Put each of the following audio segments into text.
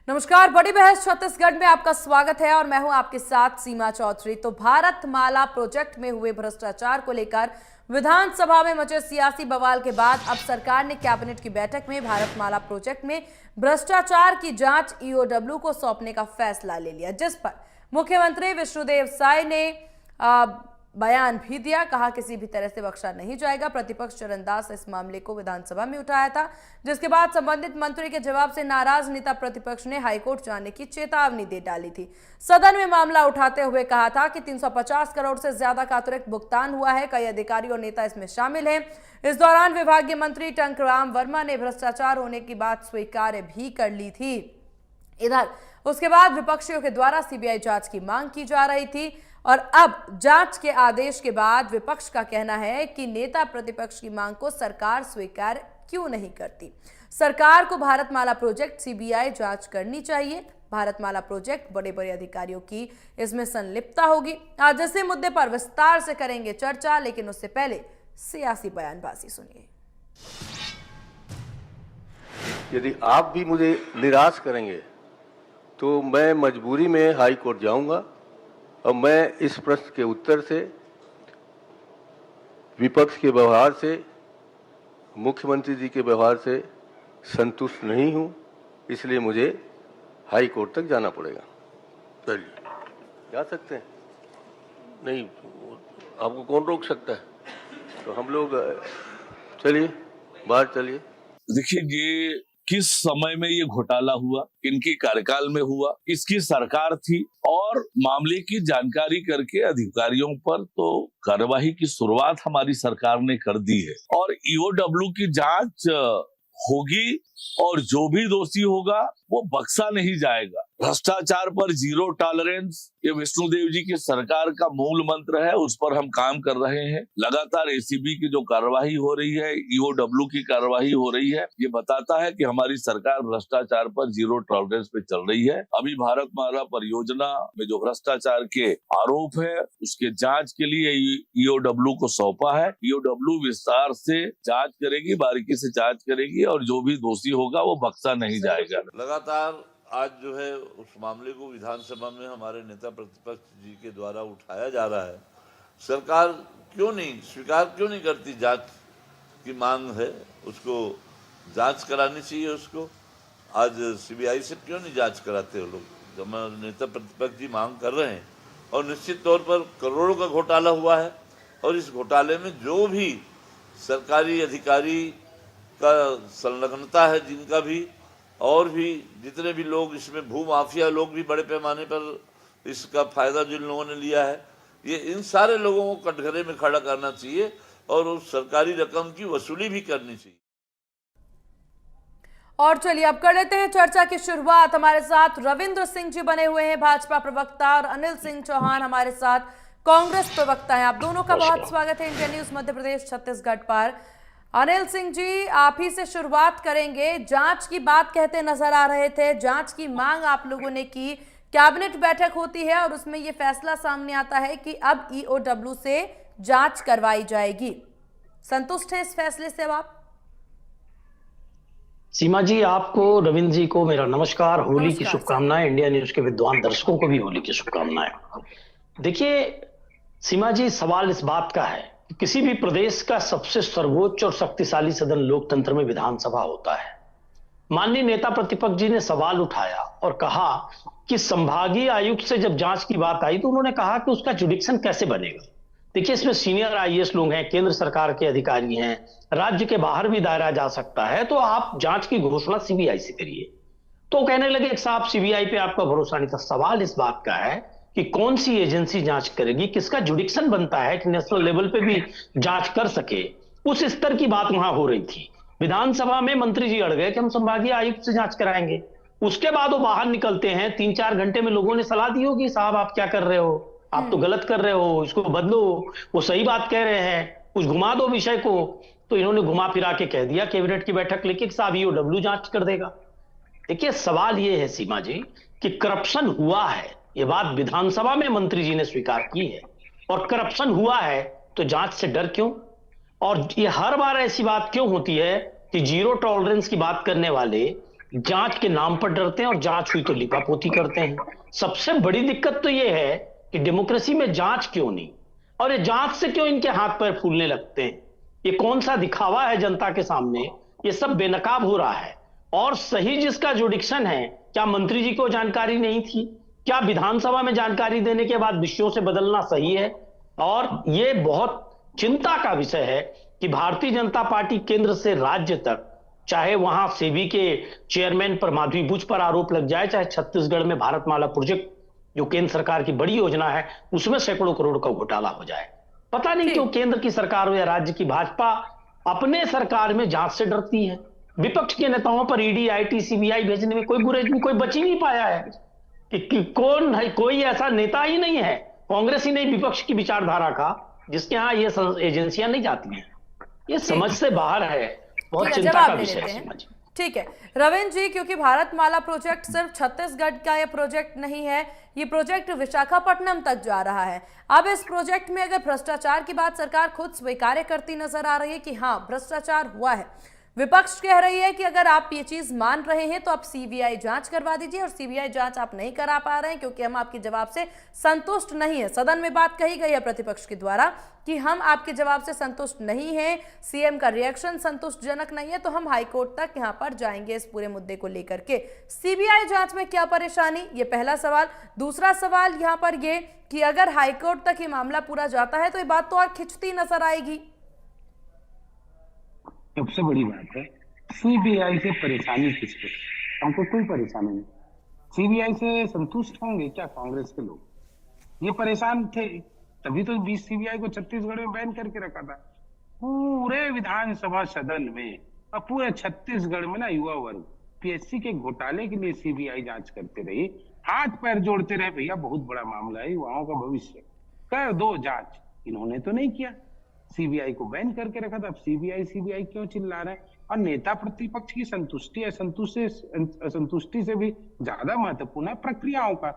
नमस्कार। बड़ी बहस छत्तीसगढ़ में आपका स्वागत है और मैं हूं आपके साथ सीमा चौधरी। तो भारत माला प्रोजेक्ट में हुए भ्रष्टाचार को लेकर विधानसभा में मचे सियासी बवाल के बाद अब सरकार ने कैबिनेट की बैठक में भारत माला प्रोजेक्ट में भ्रष्टाचार की जांच ईओडब्ल्यू को सौंपने का फैसला ले लिया, जिस पर मुख्यमंत्री विष्णुदेव साय ने बयान भी दिया। कहा किसी भी तरह से बख्शा नहीं जाएगा। प्रतिपक्ष चरणदास इस मामले को विधानसभा में उठाया था, जिसके बाद संबंधित मंत्री के जवाब से नाराज नेता प्रतिपक्ष ने हाईकोर्ट जाने की चेतावनी दे डाली थी। सदन में मामला उठाते हुए कहा था कि 350 करोड़ से ज्यादा का अतिरिक्त भुगतान हुआ है। कई अधिकारी और नेता इसमें शामिल हैं। इस दौरान विभागीय मंत्री टंकराम वर्मा ने भ्रष्टाचार होने की बात स्वीकार भी कर ली थी। इधर उसके बाद विपक्षियों के द्वारा सीबीआई जांच की मांग की जा रही थी और अब जांच के आदेश के बाद विपक्ष का कहना है कि नेता प्रतिपक्ष की मांग को सरकार स्वीकार क्यों नहीं करती। सरकार को भारतमाला प्रोजेक्ट सीबीआई जांच करनी चाहिए। भारतमाला प्रोजेक्ट बड़े बड़े अधिकारियों की इसमें संलिप्तता होगी। आज इसी मुद्दे पर विस्तार से करेंगे चर्चा, लेकिन उससे पहले सियासी बयानबाजी सुनिए। यदि आप भी मुझे निराश करेंगे तो मैं मजबूरी में हाई कोर्ट जाऊंगा और मैं इस प्रश्न के उत्तर से, विपक्ष के व्यवहार से, मुख्यमंत्री जी के व्यवहार से संतुष्ट नहीं हूं। इसलिए मुझे हाई कोर्ट तक जाना पड़ेगा। चलिए, जा सकते हैं? नहीं, आपको कौन रोक सकता है? तो हम लोग चलिए, बाहर चलिए। देखिए, ये किस समय में ये घोटाला हुआ, इनकी कार्यकाल में हुआ, किसकी सरकार थी, और मामले की जानकारी करके अधिकारियों पर तो कार्यवाही की शुरुआत हमारी सरकार ने कर दी है और ईओडब्ल्यू की जांच होगी और जो भी दोषी होगा वो बख्शा नहीं जाएगा। भ्रष्टाचार पर जीरो टॉलरेंस ये विष्णुदेव जी की सरकार का मूल मंत्र है, उस पर हम काम कर रहे हैं। लगातार एसीबी की जो कार्रवाई हो रही है, ईओडब्ल्यू की कार्रवाई हो रही है, ये बताता है कि हमारी सरकार भ्रष्टाचार पर जीरो टॉलरेंस पे चल रही है। अभी भारतमाला परियोजना में जो भ्रष्टाचार के आरोप है उसके जांच के लिए ईओडब्ल्यू को सौंपा है। ईओडब्ल्यू विस्तार से जांच करेगी, बारीकी से जांच करेगी और जो भी दोषी होगा वो बख्शा नहीं जाएगा। लगातार आज जो है उस मामले को विधानसभा में हमारे नेता प्रतिपक्ष जी के द्वारा उठाया जा रहा है। सरकार क्यों नहीं स्वीकार क्यों नहीं करती? जांच की मांग है, उसको जांच करानी चाहिए। उसको आज सीबीआई से क्यों नहीं जांच कराते हो लोग? जब हमारे नेता प्रतिपक्ष जी मांग कर रहे हैं और निश्चित तौर पर करोड़ों का घोटाला हुआ है और इस घोटाले में जो भी सरकारी अधिकारी का संलग्नता है, जिनका भी और भी जितने भी लोग इसमें भूमाफिया लोग भी बड़े पैमाने पर इसका फायदा जिन लोगों ने लिया है, ये इन सारे लोगों को कटघरे में खड़ा करना चाहिए और उस सरकारी रकम की वसूली भी करनी चाहिए। और चलिए अब कर लेते हैं चर्चा की शुरुआत। हमारे साथ रविंद्र सिंह जी बने हुए हैं, भाजपा प्रवक्ता, और अनिल सिंह चौहान हमारे साथ कांग्रेस प्रवक्ता हैं। आप दोनों का बहुत स्वागत है इंडिया न्यूज मध्य प्रदेश छत्तीसगढ़ पर। अनिल सिंह जी, आप ही से शुरुआत करेंगे। जांच की बात कहते नजर आ रहे थे, जांच की मांग आप लोगों ने की, कैबिनेट बैठक होती है और उसमें यह फैसला सामने आता है कि अब ईओडब्ल्यू से जांच करवाई जाएगी। संतुष्ट हैं इस फैसले से आप? सीमा जी, आपको, रविंद्र जी को मेरा नमस्कार, होली की शुभकामनाएं। इंडिया न्यूज के विद्वान दर्शकों को भी होली की शुभकामनाएं। देखिए सीमा जी, सवाल इस बात का है कि किसी भी प्रदेश का सबसे सर्वोच्च और शक्तिशाली सदन लोकतंत्र में विधानसभा होता है। माननीय नेता प्रतिपक्ष जी ने सवाल उठाया और कहा कि संभागीय आयुक्त से जब जांच की बात आई तो उन्होंने कहा कि उसका जुडिक्शन कैसे बनेगा। देखिए, इसमें सीनियर आईएएस लोग हैं, केंद्र सरकार के अधिकारी हैं, राज्य के बाहर भी दायरा जा सकता है, तो आप जांच की घोषणा सीबीआई से करिए। तो कहने लगे साहब सीबीआई पे आपका भरोसा नहीं था। सवाल इस बात का है कि कौन सी एजेंसी जांच करेगी, किसका जुडिक्शन बनता है कि नेशनल लेवल पे भी जांच कर सके, उस स्तर की बात वहां हो रही थी। विधानसभा में मंत्री जी अड़ गए कि हम संभागीय आयुक्त से जांच कराएंगे। उसके बाद वो बाहर निकलते हैं, 3-4 घंटे में लोगों ने सलाह दी होगी, साहब आप क्या कर रहे हो, आप तो गलत कर रहे हो, इसको बदलो, वो सही बात कह रहे हैं, कुछ घुमा दो विषय को। तो इन्होंने घुमा फिरा के कह दिया कैबिनेट की बैठक लेके साहब ईओडब्ल्यू जांच कर देगा। देखिए, सवाल ये है सीमा जी कि करप्शन हुआ है, ये बात विधानसभा में मंत्री जी ने स्वीकार की है, और करप्शन हुआ है तो जांच से डर क्यों? और ये हर बार ऐसी बात क्यों होती है कि जीरो टॉलरेंस की बात करने वाले जांच के नाम पर डरते हैं और जांच हुई तो लिपापोती करते हैं। सबसे बड़ी दिक्कत तो यह है कि डेमोक्रेसी में जांच क्यों नहीं, और ये जांच से क्यों इनके हाथ पैर फूलने लगते हैं? ये कौन सा दिखावा है जनता के सामने? ये सब बेनकाब हो रहा है। और सही जिसका जुडिक्शन है, क्या मंत्री जी को जानकारी नहीं थी? क्या विधानसभा में जानकारी देने के बाद विषयों से बदलना सही है? और ये बहुत चिंता का विषय है कि भारतीय जनता पार्टी केंद्र से राज्य तक, चाहे वहां सेबी के चेयरमैन पर, माधवी बुच पर आरोप लग जाए, चाहे छत्तीसगढ़ में भारतमाला प्रोजेक्ट जो केंद्र सरकार की बड़ी योजना है उसमें सैकड़ों करोड़ का घोटाला हो जाए। पता नहीं क्यों केंद्र की सरकार हो या राज्य की भाजपा अपने सरकार में जांच से डरती है। विपक्ष के नेताओं पर ईडी, आईटी, सीबीआई भेजने में कोई बच ही नहीं पाया है कि कौन है। कोई ऐसा नेता ही नहीं है, कांग्रेस ही नहीं, विपक्ष की विचारधारा का, जिसके यहां ये एजेंसियां नहीं जाती हैं। ये समझ से बाहर है, बहुत ठीक है, चिंता जवाब का ले विषय लेते है। हैं। ठीक है रविंद्र जी, क्योंकि भारतमाला प्रोजेक्ट सिर्फ छत्तीसगढ़ का ये प्रोजेक्ट नहीं है, ये प्रोजेक्ट विशाखापट्टनम तक जा रहा है। अब इस प्रोजेक्ट में अगर भ्रष्टाचार की बात सरकार खुद स्वीकार करती नजर आ रही है कि हाँ भ्रष्टाचार हुआ है, विपक्ष कह रही है कि अगर आप ये चीज मान रहे हैं तो आप सीबीआई जांच करवा दीजिए, और सीबीआई जांच आप नहीं करा पा रहे हैं क्योंकि हम आपके जवाब से संतुष्ट नहीं है। सदन में बात कही गई है प्रतिपक्ष के द्वारा कि हम आपके जवाब से संतुष्ट नहीं हैं, सीएम का रिएक्शन संतुष्टजनक नहीं है, तो हम हाईकोर्ट तक यहां पर जाएंगे इस पूरे मुद्दे को लेकर के। सीबीआई जांच में क्या परेशानी, ये पहला सवाल। दूसरा सवाल यहां पर ये कि अगर हाईकोर्ट तक ये मामला पूरा जाता है तो ये बात तो और खिंचती नजर आएगी। सबसे बड़ी बात है, सीबीआई से परेशानी किसको? हमको कोई परेशानी नहीं। सीबीआई से संतुष्ट होंगे क्या कांग्रेस के लोग? ये परेशान थे, तभी तो सीबीआई को छत्तीसगढ़ में बैन करके रखा था। पूरे विधानसभा सदन में और पूरे छत्तीसगढ़ में ना युवा वर्ग पीएससी के घोटाले के लिए सीबीआई जांच करते रही, हाथ पैर जोड़ते रहे, भैया बहुत बड़ा मामला है, युवाओं का भविष्य, कर दो जांच। इन्होंने तो नहीं किया, सीबीआई को बैन करके रखा था। अब सीबीआई क्यों चिल्ला रहे हैं? और नेता प्रतिपक्ष की संतुष्टि से भी ज्यादा महत्वपूर्ण है प्रक्रियाओं का।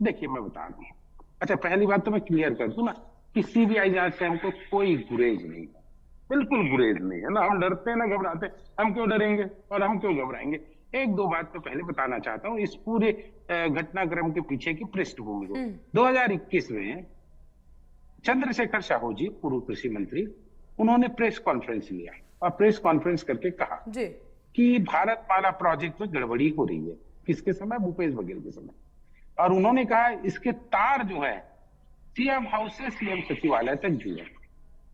देखिए मैं बता दूं, अच्छा पहली बात तो मैं क्लियर कर दूं ना कि सीबीआई जांच से हमको कोई गुरेज नहीं है, बिल्कुल गुरेज नहीं है ना। हम डरते हैं ना घबराते हैं, हम क्यों डरेंगे और हम क्यों घबराएंगे? एक दो बात तो पहले बताना चाहता हूँ इस पूरे घटनाक्रम के पीछे की पृष्ठभूमि को। 2021 में चंद्रशेखर साहू जी, पूर्व कृषि मंत्री, उन्होंने प्रेस कॉन्फ्रेंस लिया और प्रेस कॉन्फ्रेंस करके कहा कि भारतमाला प्रोजेक्ट में गड़बड़ी हो रही है। किसके समय? भूपेश बघेल के समय। और उन्होंने कहा इसके तार जो है सीएम हाउस से सीएम सचिवालय तक जुड़े।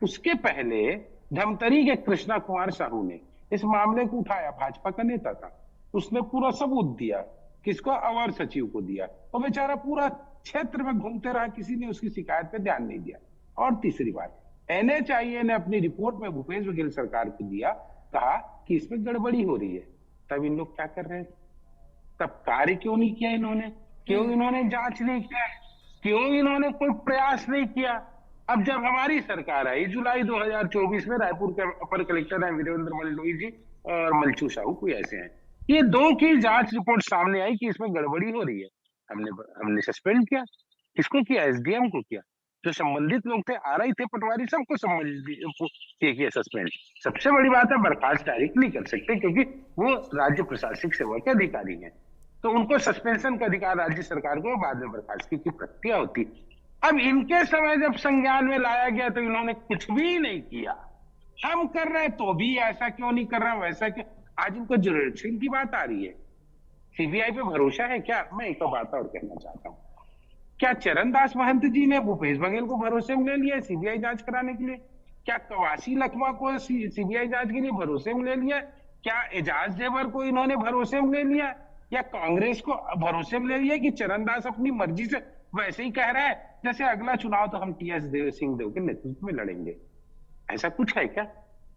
उसके पहले धमतरी के कृष्णा कुमार साहू ने इस मामले को उठाया, भाजपा का नेता था, उसने पूरा सबूत दिया, किसको? अवर सचिव को दिया। और बेचारा पूरा क्षेत्र में घूमते रहा, किसी ने उसकी शिकायत पे ध्यान नहीं दिया। और तीसरी बात, एनएचआईए ने अपनी रिपोर्ट में भूपेश बघेल सरकार को दिया, कहा कि इसमें गड़बड़ी हो रही है। तब इन लोग क्या कर रहे हैं? तब कार्य क्यों नहीं किया इन्होंने? क्यों इन्होंने जांच नहीं किया? क्यों इन्होंने कोई प्रयास नहीं किया? अब जब हमारी सरकार आई जुलाई 2024 में, रायपुर के अपर कलेक्टर हैं वीरेंद्र मलडोई जी और मलचू साहू कोई ऐसे हैं, ये दो की जांच रिपोर्ट सामने आई कि इसमें गड़बड़ी हो रही है। हमने सस्पेंड किया। किसको किया? एसडीएम को किया। जो संबंधित लोग थे, आरआई थे, पटवारी, सबको किया सस्पेंड। सबसे बड़ी बात है बर्खास्त डायरेक्ट नहीं कर सकते क्योंकि वो राज्य प्रशासनिक सेवा के अधिकारी हैं, तो उनको सस्पेंशन का अधिकार राज्य सरकार को, बाद में बर्खास्तगी की प्रक्रिया होती। अब इनके समय जब संज्ञान में लाया गया तो इन्होंने कुछ भी नहीं किया। हम कर रहे हैं तो भी ऐसा क्यों नहीं कर रहे, वैसा क्यों? आज इनको जुरिडिक्शन की बात आ रही है। सीबीआई पे भरोसा है क्या? मैं एक बात और कहना चाहता हूँ, क्या चरणदास महंत जी ने भूपेश बघेल को भरोसे में ले लिया सीबीआई जांच कराने के लिए? क्या कवासी लखमा को सीबीआई जांच के लिए भरोसे में ले लिया? क्या एजाज जेवर को इन्होंने भरोसे में ले लिया? या कांग्रेस को भरोसे में ले लिया कि चरणदास अपनी मर्जी से वैसे ही कह रहा है जैसे अगला चुनाव तो हम टीएस सिंहदेव के नेतृत्व में लड़ेंगे? ऐसा कुछ है क्या?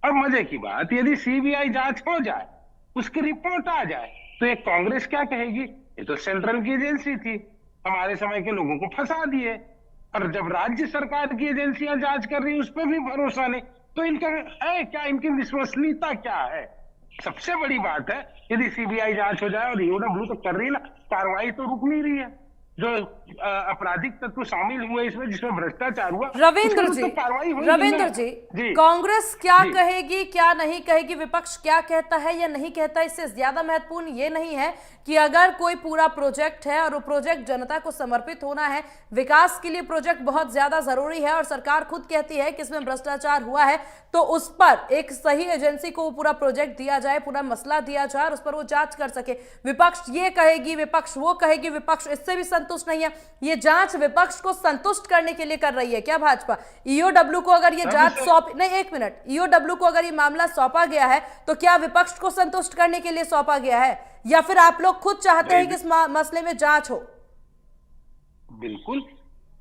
और मजे की बात, यदि सीबीआई जांच हो जाए, उसकी रिपोर्ट आ जाए, तो ये कांग्रेस क्या कहेगी? ये तो सेंट्रल की एजेंसी थी, हमारे समय के लोगों को फंसा दिए। और जब राज्य सरकार की एजेंसियां जांच कर रही, उस पर भी भरोसा नहीं, तो इनका है क्या? इनकी विश्वसनीयता क्या है? सबसे बड़ी बात है, यदि सीबीआई जांच हो जाए, और ईओडब्ल्यू तो कर रही है ना, कार्रवाई तो रुक नहीं रही है, जो आपराधिक तत्व शामिल हुए इसमें, जिसमें भ्रष्टाचार हुआ, रविंद्र उसमें जी, तो कार्रवाई होगी रविंद्र ना। जी, जी कांग्रेस क्या जी। कहेगी क्या नहीं कहेगी, विपक्ष क्या कहता है या नहीं कहता, इससे ज्यादा महत्वपूर्ण ये नहीं है कि अगर कोई पूरा प्रोजेक्ट है और वो प्रोजेक्ट जनता को समर्पित होना है, विकास के लिए प्रोजेक्ट बहुत ज्यादा जरूरी है और सरकार खुद कहती है कि इसमें भ्रष्टाचार हुआ है, तो उस पर एक सही एजेंसी को वो पूरा प्रोजेक्ट दिया जाए, पूरा मसला दिया जाए और उस पर वो जांच कर सके। विपक्ष ये कहेगी, विपक्ष वो कहेगी, विपक्ष इससे भी संतुष्ट नहीं है। ये जांच विपक्ष को संतुष्ट करने के लिए कर रही है क्या भाजपा? ईओडब्ल्यू को अगर ये जांच नहीं, एक मिनट, ईओडब्ल्यू को अगर ये मामला सौंपा गया है तो क्या विपक्ष को संतुष्ट करने के लिए सौंपा गया है या फिर आप लोग खुद चाहते हैं कि इस मसले में जांच हो? बिल्कुल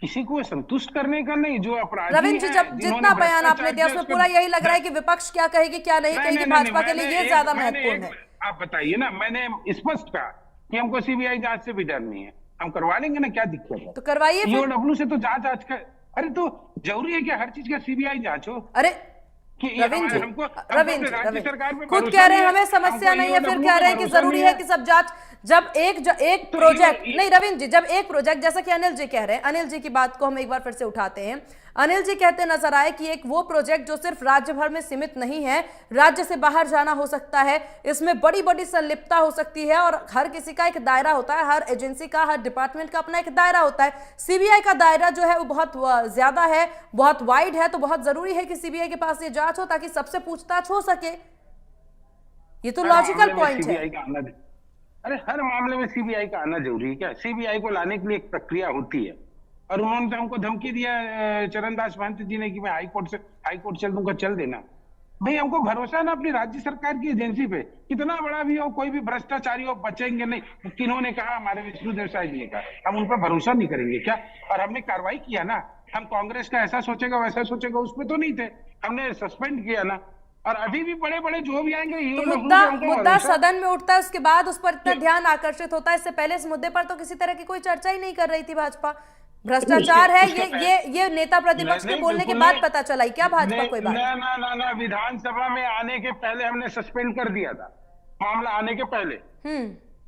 किसी को संतुष्ट करने का नहीं, जो अपराधी रविंद्र जी, जब जितना बयान आपने दिया उसमें पूरा यही लग रहा है कि विपक्ष क्या कहेगी क्या नहीं कहेगी, भाजपा के लिए ये ज्यादा महत्वपूर्ण है। आप बताइए ना, मैंने स्पष्ट कहा कि हमको सीबीआई जांच से भी डर नहीं है, हम करवा लेंगे ना, क्या दिक्कत है? तो करवाइए फिर। ईओडब्ल्यू से तो जांच आज का, अरे तो जरूरी है कि हर चीज का सीबीआई जांच हो? अरे कि रविंद्र जी, रविंद्र रविंद्र सरकार पे खुद भरोसा कह रहे हैं नहीं हमें समस्या नहीं है, फिर कह रहे हैं कि जरूरी है कि सब जांच। जब एक तो प्रोजेक्ट नहीं रविंद्र जी, जब एक प्रोजेक्ट, जैसा कि अनिल जी कह रहे हैं, अनिल जी की बात को हम एक बार फिर से उठाते हैं। अनिल जी कहते नजर आए कि एक वो प्रोजेक्ट जो सिर्फ राज्य भर में सीमित नहीं है, राज्य से बाहर जाना हो सकता है, इसमें बड़ी बड़ी संलिप्तता हो सकती है और हर किसी का एक दायरा होता है, हर एजेंसी का, हर डिपार्टमेंट का अपना एक दायरा होता है। सीबीआई का दायरा जो है वो बहुत ज्यादा है, बहुत वाइड है, तो बहुत जरूरी है कि सीबीआई के पास ये जांच हो ताकि सबसे पूछताछ हो सके। ये तो लॉजिकल पॉइंट है। अरे हर मामले में सीबीआई का आना जरूरी है क्या? सीबीआई को लाने के लिए एक प्रक्रिया होती है, और उन्होंने तो हमको धमकी दिया चरणदास महंत जी ने कि मैं हाईकोर्ट चल दूंगा, चल देना। भाई हमको भरोसा ना अपनी राज्य सरकार की एजेंसी पे, कितना बड़ा भी हो, कोई भी भ्रष्टाचारी हो, बचेंगे नहीं। किन्होंने कहा? हमारे विष्णुदेव साय जी ने कहा। हम उन पर भरोसा नहीं करेंगे क्या? और हमने कार्रवाई किया ना, हम कांग्रेस का ऐसा सोचेगा वैसा सोचेगा उसमें तो नहीं थे, हमने सस्पेंड किया ना। और अभी भी बड़े बड़े जो भी आएंगे, तो मुद्दा सदन में उठता है, उसके बाद उस पर इतना ध्यान आकर्षित होता है। इससे पहले इस मुद्दे पर तो किसी तरह की कोई चर्चा ही नहीं कर रही थी भाजपा। भ्रष्टाचार है ये नेता प्रतिपक्ष के बोलने के बाद पता चला ही क्या भाजपा कोई बात? ना, विधानसभा में आने के पहले हमने सस्पेंड कर दिया था, मामला आने के पहले।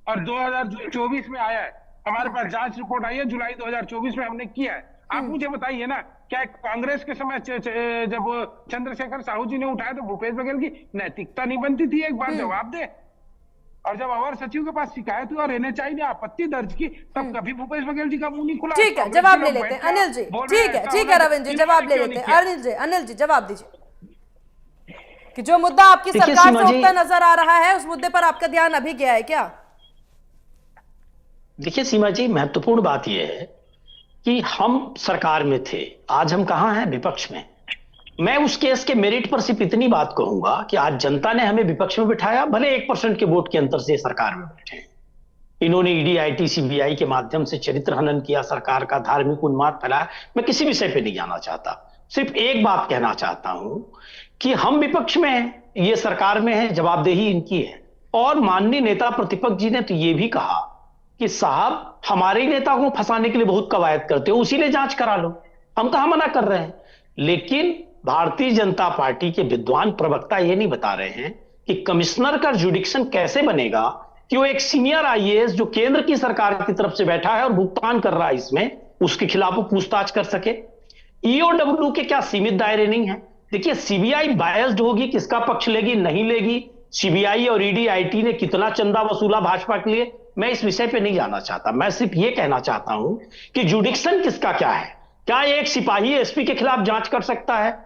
और 2024 में आया है, हमारे पास जांच रिपोर्ट आई है, जुलाई 2024 में हमने किया है। आप मुझे बताइए ना, क्या कांग्रेस के समय जब चंद्रशेखर साहू जी ने उठाया तो भूपेश बघेल की नैतिकता नहीं बनती थी एक बार जवाब दे? और जब अवर सचिव के पास शिकायत हुई और एनएचआई ने आपत्ति दर्ज की, तब कभी भूपेश बघेल जी का मुंह नहीं खुला। ठीक है, जवाब ले लेते हैं अनिल जी। ठीक है रविंद्र जी, जवाब ले लेते हैं। अनिल जी जवाब दीजिए कि जो मुद्दा आपकी सरकार से उठता नजर आ रहा है, उस मुद्दे पर आपका ध्यान अभी गया है क्या? देखिए सीमा जी, महत्वपूर्ण बात यह है कि हम सरकार में थे, आज हम कहां हैं? विपक्ष में। मैं उस केस के मेरिट पर सिर्फ इतनी बात कहूंगा कि आज जनता ने हमें विपक्ष में बिठाया, भले 1% के वोट के अंतर से सरकार में बैठे। इन्होंने ईडी, आईटी, सीबीआई के माध्यम से चरित्र हनन किया, सरकार का धार्मिक उन्माद फैलाया। मैं किसी विषय पे नहीं जाना चाहता, सिर्फ एक बात कहना चाहता हूं कि हम विपक्ष में हैं, ये सरकार में है, जवाबदेही इनकी है। और माननीय नेता प्रतिपक्ष जी ने तो ये भी कहा कि साहब हमारे ही नेता को फंसाने के लिए बहुत कवायद करते हो, उसी ने जांच करा लो। हम कहां मना कर रहे हैं, लेकिन भारतीय जनता पार्टी के विद्वान प्रवक्ता यह नहीं बता रहे हैं कि कमिश्नर का जुडिक्शन कैसे बनेगा कि वो एक सीनियर आईएएस जो केंद्र की सरकार की तरफ से बैठा है और भुगतान कर रहा है इसमें, उसके खिलाफ वो पूछताछ कर सके। ईओडब्ल्यू के क्या सीमित दायरे नहीं है? देखिए सीबीआई बायस्ड होगी, किसका पक्ष लेगी नहीं लेगी, सीबीआई और ईडी, आईटी ने कितना चंदा वसूला भाजपा के लिए, मैं इस विषय पे नहीं जाना चाहता। मैं सिर्फ ये कहना चाहता हूं कि जुडिक्शन किसका क्या है। क्या एक सिपाही एसपी के खिलाफ जांच कर सकता है?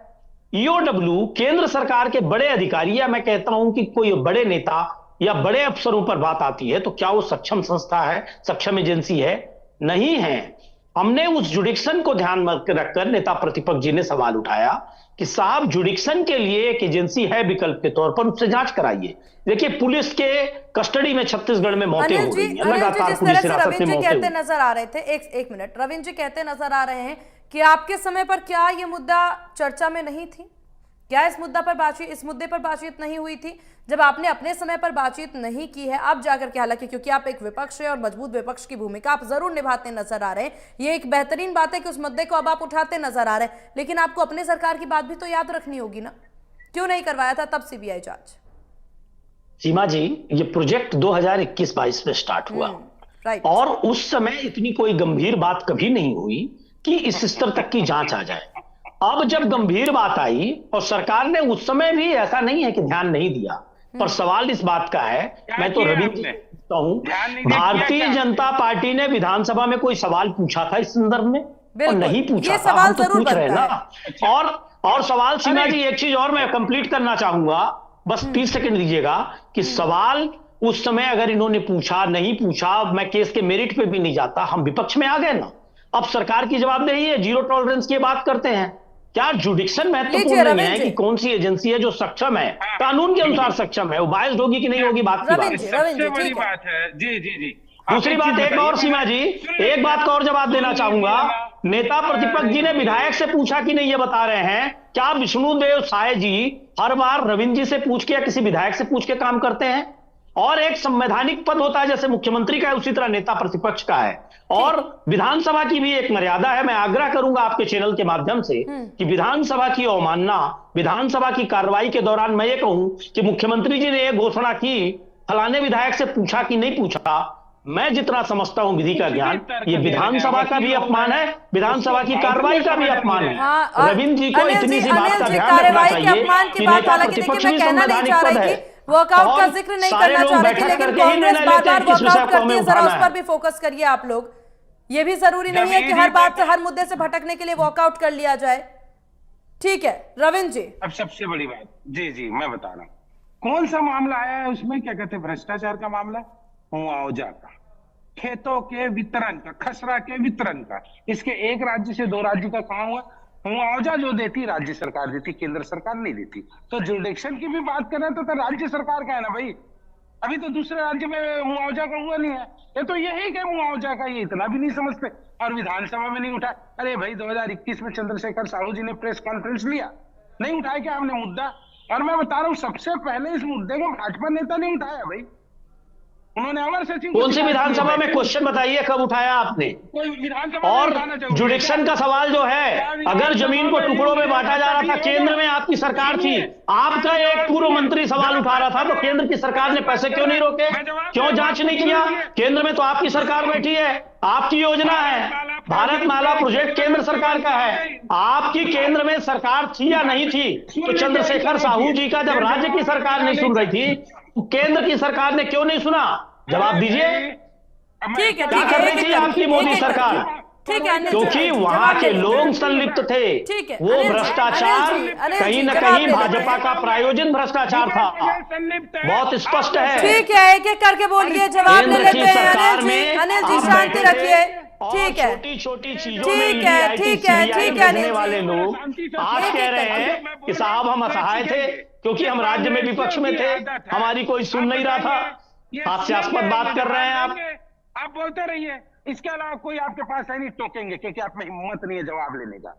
ईओडब्ल्यू केंद्र सरकार के बड़े अधिकारी, या मैं कहता हूं कि कोई बड़े नेता या बड़े अफसरों पर बात आती है तो क्या वो सक्षम संस्था है, सक्षम एजेंसी है? नहीं है। हमने उस जुडिक्शन को ध्यान में रखकर नेता प्रतिपक्ष जी ने सवाल उठाया कि साहब जुडिक्शन के लिए एक एजेंसी है विकल्प के तौर पर, उससे जांच कराइए। देखिए पुलिस के कस्टडी में छत्तीसगढ़ में मौतें हो रही हैं, लगातार पुलिस हिरासत में मौतें कहते नजर आ रहे थे। एक मिनट, रविंद्र जी कहते नजर आ रहे हैं कि आपके समय पर क्या ये मुद्दा चर्चा में नहीं थी? क्या इस मुद्दे पर बातचीत नहीं हुई थी? जब आपने अपने समय पर बातचीत नहीं की है, अब जाकर के, हालांकि क्योंकि आप एक विपक्ष है और मजबूत विपक्ष की भूमिका आप जरूर निभाते नजर आ रहे हैं, ये एक बेहतरीन बात है कि उस मुद्दे को अब आप उठाते नजर आ रहे हैं, लेकिन आपको अपने सरकार की बात भी तो याद रखनी होगी ना, क्यों नहीं करवाया था तब सीबीआई जांच? सीमा जी, ये प्रोजेक्ट 2021-22 में स्टार्ट हुआ, राइट। और उस समय इतनी कोई गंभीर बात कभी नहीं हुई कि इस स्तर तक की जांच आ जाए। अब जब गंभीर बात आई और सरकार ने उस समय भी ऐसा नहीं है कि ध्यान नहीं दिया, पर सवाल इस बात का है, मैं तो रविंद्र जी से पूछता हूं, भारतीय जनता पार्टी ने विधानसभा में कोई सवाल पूछा था इस संदर्भ में? और नहीं पूछा ये था, सवाल हम तो जरूर पूछ रहे हैं बनता ना। और सवाल सीमा जी, एक चीज और मैं कंप्लीट करना चाहूंगा, बस 30 सेकंड दीजिएगा, कि सवाल उस समय अगर इन्होंने पूछा नहीं पूछा, मैं केस के मेरिट पे भी नहीं जाता, हम विपक्ष में आ गए ना। अब सरकार की जवाबदेही है, जीरो टॉलरेंस की बात करते हैं। क्या जुडिक्शन महत्वपूर्ण नहीं है कि कौन सी एजेंसी है जो सक्षम है, कानून के अनुसार सक्षम है, वो बायस्ड होगी कि नहीं होगी बात की बात है। सबसे बड़ी बात है। जी जी जी। दूसरी बात एक और सीमा जी, एक बात का और जवाब देना चाहूंगा, नेता प्रतिपक्ष जी ने विधायक से पूछा कि नहीं ये बता रहे हैं, क्या विष्णुदेव साय जी हर बार रविंद्र जी से पूछ के या किसी विधायक से पूछ के काम करते हैं? और एक संवैधानिक पद होता है जैसे मुख्यमंत्री का है, उसी तरह नेता प्रतिपक्ष का है, और विधानसभा की भी एक मर्यादा है। मैं आग्रह करूंगा आपके चैनल के माध्यम से कि विधानसभा की अवमानना, विधानसभा की कार्रवाई के दौरान मैं ये कहूं कि मुख्यमंत्री जी ने यह घोषणा की, फलाने विधायक से पूछा कि नहीं पूछा, मैं जितना समझता हूं विधि का ज्ञान, ये विधानसभा का भी अपमान है, विधानसभा की कार्रवाई का भी अपमान है। हाँ, रविंद्र जी को इतनी सी बात का ध्यान रखना कार्रवाई के चाहिए अपमान की कि बात, नेता हालांकि प्रतिपक्ष देखिए मैं भी कहना नहीं संवैधानिक चाह पद रही है, थी, वर्कआउट का और जिक्र नहीं सारे करना लोग चाह रही थी, बैठक लेकिन करके ही कांग्रेस निर्णय बार लेते हैं बार किस विषय वर्कआउट को करती हमें है, जरा उठाना उस है। पर भी फोकस करिए आप लोग। ये भी जरूरी नहीं है कि हर बात से, हर मुद्दे से भटकने के लिए वॉकआउट कर लिया जाए। ठीक है रविंद्र जी। अब सबसे बड़ी बात, जी जी मैं बता रहा हूं कौन सा मामला आया है उसमें, क्या कहते हैं, भ्रष्टाचार का मामला, मुआवजा का, खेतों के वितरण का, खसरा के वितरण का। इसके एक राज्य से दो राज्य का कहां हुआ? मुआवजा जो देती राज्य सरकार देती, केंद्र सरकार नहीं देती। तो जुडिक्शन की भी बात करें तो राज्य सरकार का है ना भाई। अभी तो दूसरे राज्य में मुआवजा का हुआ नहीं है, ये तो यही क्या मुआवजा का, ये इतना भी नहीं समझते। और विधानसभा में नहीं उठा। अरे भाई 2021 में चंद्रशेखर साहू जी ने प्रेस कॉन्फ्रेंस लिया, नहीं उठाया क्या हमने मुद्दा? और मैं बता रहा हूं सबसे पहले इस मुद्दे को भाजपा नेता ने उठाया भाई, उन्होंने अमर सचिव कौन सी विधानसभा में, क्वेश्चन बताइए कब उठाया आपने? कोई विधानसभा और जुडिक्शन का सवाल जो है, अगर जमीन को टुकड़ों में बांटा जा रहा था, केंद्र में आपकी सरकार थी, आपका एक पूर्व मंत्री सवाल उठा रहा था, तो केंद्र की सरकार ने पैसे क्यों नहीं रोके, क्यों जांच नहीं किया? केंद्र में तो आपकी सरकार बैठी है, आपकी योजना है, भारत माला प्रोजेक्ट केंद्र सरकार का है, आपकी केंद्र में सरकार थी या नहीं थी? तो चंद्रशेखर साहू जी का जब राज्य की सरकार नहीं सुन रही थी, तो केंद्र की सरकार ने क्यों नहीं सुना? जवाब दीजिए। ठीक है, क्या कर रही थी आपकी मोदी सरकार? ठीक है, क्योंकि वहां के लोग संलिप्त थे, ठीक है, वो भ्रष्टाचार कहीं न कहीं भाजपा का प्रायोजन भ्रष्टाचार था, बहुत स्पष्ट है। ठीक है, एक एक करके बोलिए, जवाब ले केंद्र लेते की हैं। सरकार में अनिल जी आप शांति बैठे थे, रखिए। और ठीक है, छोटी छोटी चीजों ठीक में है, ईडीआईटी, ठीक है, सीबीआई ठीक है, भेजने अनिल वाले जी। लोग आज कह रहे हैं कि साहब हम असहाय थे क्योंकि हम राज्य में विपक्ष में थे, हमारी कोई सुन नहीं रहा था। हास्यास्पद बात कर रहे हैं आप बोलते रहिए, इसके अलावा कोई आपके पास है नहीं, टोकेंगे क्योंकि आप में हिम्मत नहीं है जवाब लेने का।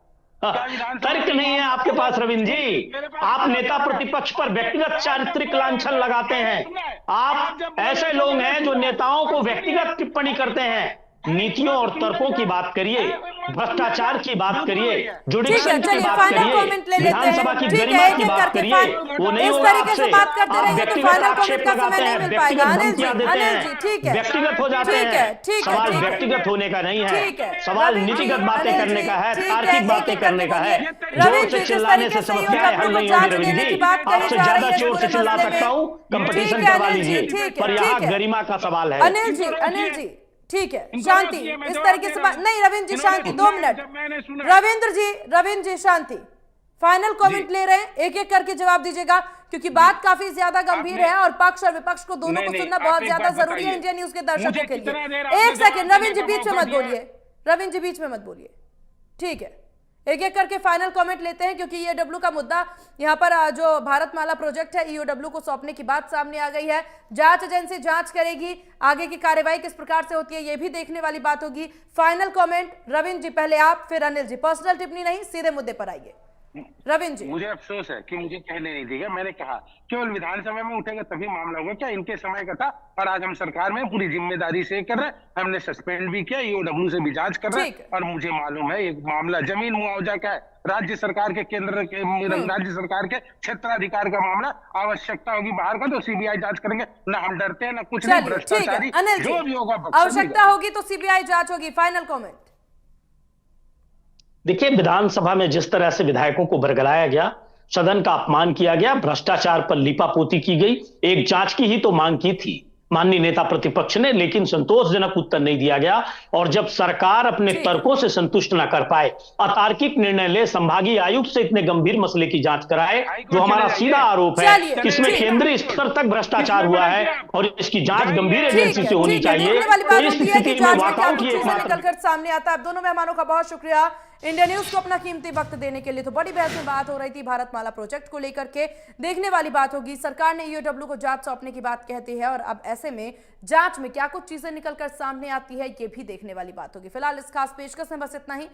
तर्क नहीं है आपके पास रविंद्र जी, आप नेता प्रतिपक्ष पर व्यक्तिगत चारित्रिक लांछन लगाते हैं। आप ऐसे लोग हैं जो नेताओं को व्यक्तिगत टिप्पणी करते हैं। नीतियों और तर्कों की बात करिए, भ्रष्टाचार की बात करिए, जुडिक्शन की बात करिए, विधानसभा की गरिमा की बात करिए, वो नहीं होगा आपसे। आप व्यक्तिगत आक्षेप लगाते हैं, व्यक्तिगत धमकियां देते हैं, व्यक्तिगत हो जाते हैं। सवाल व्यक्तिगत होने का नहीं है, सवाल नीतिगत बातें करने का है, तार्किक बातें करने का है। जोर से चिल्लाने से समस्याएं हल नहीं होंगी रविंद्र जी, आपसे ज्यादा जोर से चिल्ला सकता हूँ, कंपटीशन करवा लीजिए, पर यहाँ गरिमा का सवाल है। अनिल जी ठीक है, शांति, इस तरीके से बात नहीं। रविंद्र जी शांति, 2 मिनट। रविंद्र जी शांति, फाइनल कमेंट ले रहे हैं, एक एक करके जवाब दीजिएगा क्योंकि बात काफी ज्यादा गंभीर है और पक्ष और विपक्ष को दोनों को सुनना बहुत ज्यादा जरूरी है इंडिया न्यूज के दर्शकों के लिए। एक सेकंड रविंद्र जी बीच में मत बोलिए, रविंद्र जी बीच में मत बोलिए। ठीक है, एक एक करके फाइनल कमेंट लेते हैं क्योंकि ईओडब्ल्यू का मुद्दा यहाँ पर जो भारत माला प्रोजेक्ट है, ईओडब्ल्यू को सौंपने की बात सामने आ गई है। जांच एजेंसी जांच करेगी, आगे की कार्यवाही किस प्रकार से होती है ये भी देखने वाली बात होगी। फाइनल कमेंट रविंद्र जी, पहले आप, फिर अनिल जी। पर्सनल टिप्पणी नहीं, सीधे मुद्दे पर आइए। रविंद्र जी। मुझे अफसोस है कि मुझे कहने नहीं दिया। मैंने कहा केवल विधानसभा में उठेगा तभी मामला होगा क्या? इनके समय का था और आज हम सरकार में पूरी जिम्मेदारी से कर रहे हैं। हमने सस्पेंड भी किया, ईओडब्ल्यू से भी जांच कर रहे ठीक है। हैं और मुझे मालूम है एक मामला जमीन मुआवजा का है, राज्य सरकार के केंद्र के राज्य सरकार के क्षेत्राधिकार का मामला। आवश्यकता होगी बाहर का तो सीबीआई जांच करेंगे। ना हम डरते हैं ना कुछ नहीं। चलिए ठीक है भ्रष्टाचारी अनिल जो भी जी, होगा बख्शा नहीं आवश्यकता जाएगा। होगी तो सीबीआई जांच होगी। Final comment. देखिए, विधानसभा में जिस तरह से विधायकों को बरगलाया गया, सदन का अपमान किया गया, भ्रष्टाचार पर लीपापोती की गई, एक जांच की ही तो मांग की थी माननीय नेता प्रतिपक्ष ने, लेकिन संतोषजनक उत्तर नहीं दिया गया। और जब सरकार अपने ठीक। तर्कों से संतुष्ट न कर पाए, अतार्किक निर्णय ले, संभागीय आयुक्त से इतने गंभीर मसले की जांच कराए, जो हमारा सीधा आरोप है चलिए, कि इसमें ठीक। केंद्रीय स्तर तक भ्रष्टाचार हुआ है और इसकी जांच गंभीर ठीक एजेंसी है, से होनी ठीक है। चाहिए। देखने वाली तो बात इस होती है कि स्थिति में जांच में क्या वॉकआउट कुछ ही चीजें एकमात्र निकल कर सामने आता है। अब दोनों मेहमानों का बहुत शुक्रिया इंडिया न्यूज को अपना कीमती वक्त देने के लिए। तो बड़ी बहस में बात हो रही थी भारतमाला प्रोजेक्ट को लेकर के। देखने वाली बात होगी, सरकार ने ईओडब्ल्यू को जांच सौंपने की बात कहती है और अब ऐसे में जांच में क्या कुछ चीजें निकल कर सामने आती है, ये भी देखने वाली बात होगी। फिलहाल इस खास पेशकश में बस इतना ही।